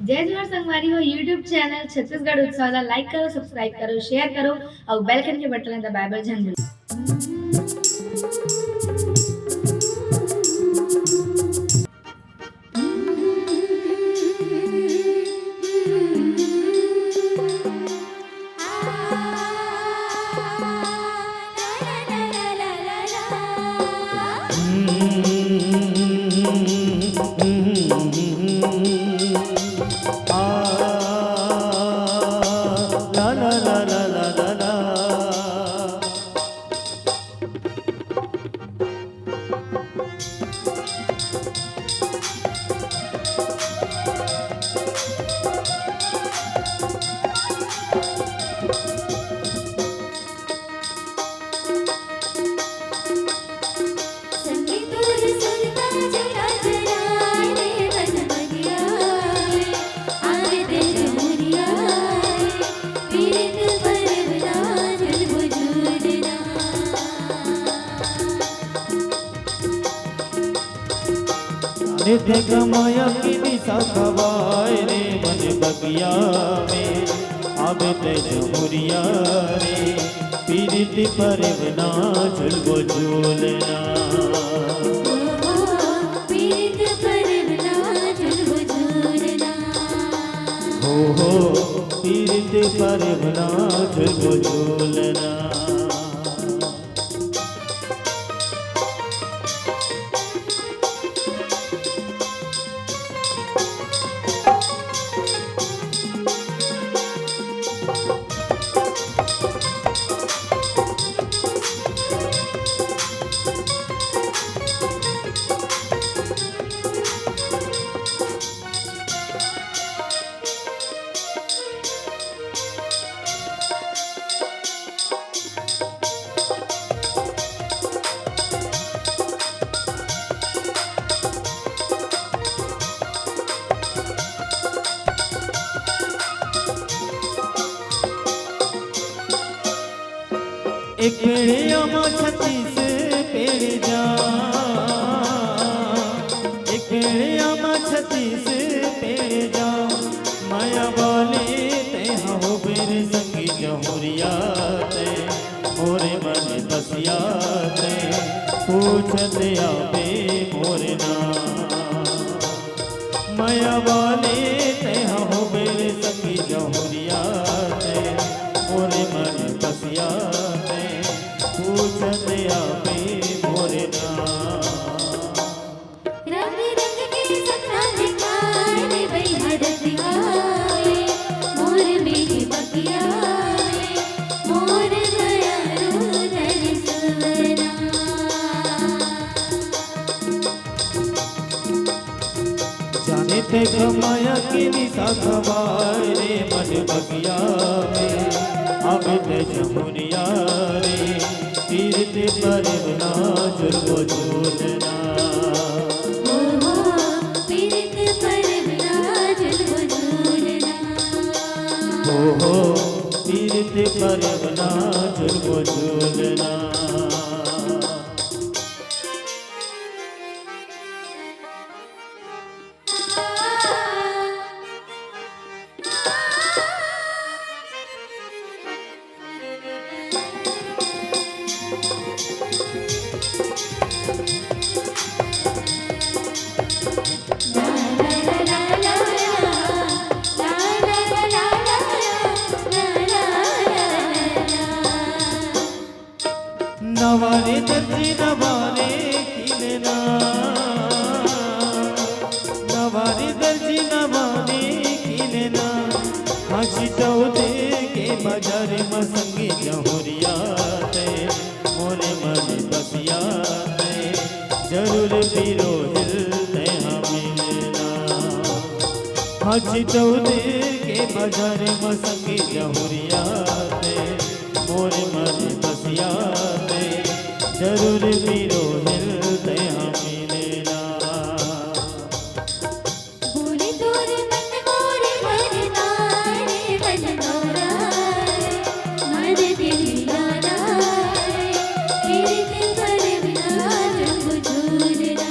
जय जोहार संगवारी हो यूट्यूब चैनल छत्तीसगढ़ उत्सव ला लाइक करो सब्सक्राइब करो शेयर करो और बेल आइकन के बटन ला दबाए बर झन भूलो। नित्य कमाया की निशा खवाए रे मन बगिया में आवे ते जमुरिया रे पीरिति परवना झुलबो झूलना पीरित परवना झुलबो झूलना हो पीरिति परवना झुलबो झूलना। एक पेड़ आमा छत्तीस पेड़ जा एक पेड़ आमा छत्तीस पेड़ जा माया वाले ते हो बेर संगी जमुरिया ते मोरे मन बसिया ते पूछते आवे मोरे ना माया वाले ते हो बेर संगी जमुरिया ते मोरे मन बसिया पूछते आवे मोरे ना। रंग रंग के सपना दिखाए रे भैया दिखाए मोर मेरी बगिया मोर गया रुदर सुवना जाने ते कमाया की निशा खवाए रे मन बगिया में आवे ते जमुरिया रे पीरिति परवना झुलबो झूलना पीरित परवना झुलबो झूलना हो पीरिति परवना झुलबो झूलना। नवारे दर्जी नवारे खिलना नवारे दर्जी नवारे खिलना हंसी दे के बाजार में संगी जहुरिया ते मोरे मन बसिया ते जरूर पीरो दिल ते मिलना हंसी दे के बाजार में संगी जहुरिया ते मोरे मन बसिया जरूर पीरो मिलते मिलना बोले तोरे मन मोरे भरना रे मन मोरा मन दिलाना पीरित परवना झुलबो झूलना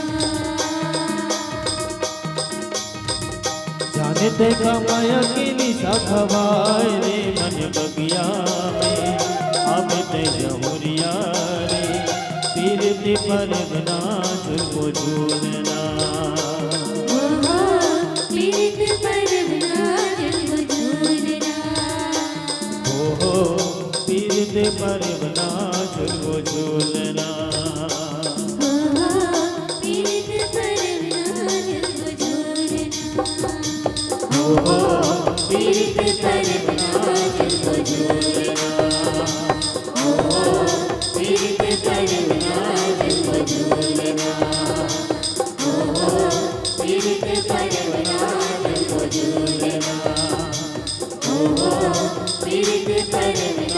जाने ते देखा मैं अकेली सा खवाए रे मन बगिया में अब ते जमुरिया रे पीरती पर बना झुको झूलना पीरित परवना जब झूलना ओहो पीरती पर बना झुको झूलना पीरित परवना जब झूलना ओहो पीरित परवना जब झूलना पीरित परवना जब झूलना पीरित परवना जब झूलना पीरित परवना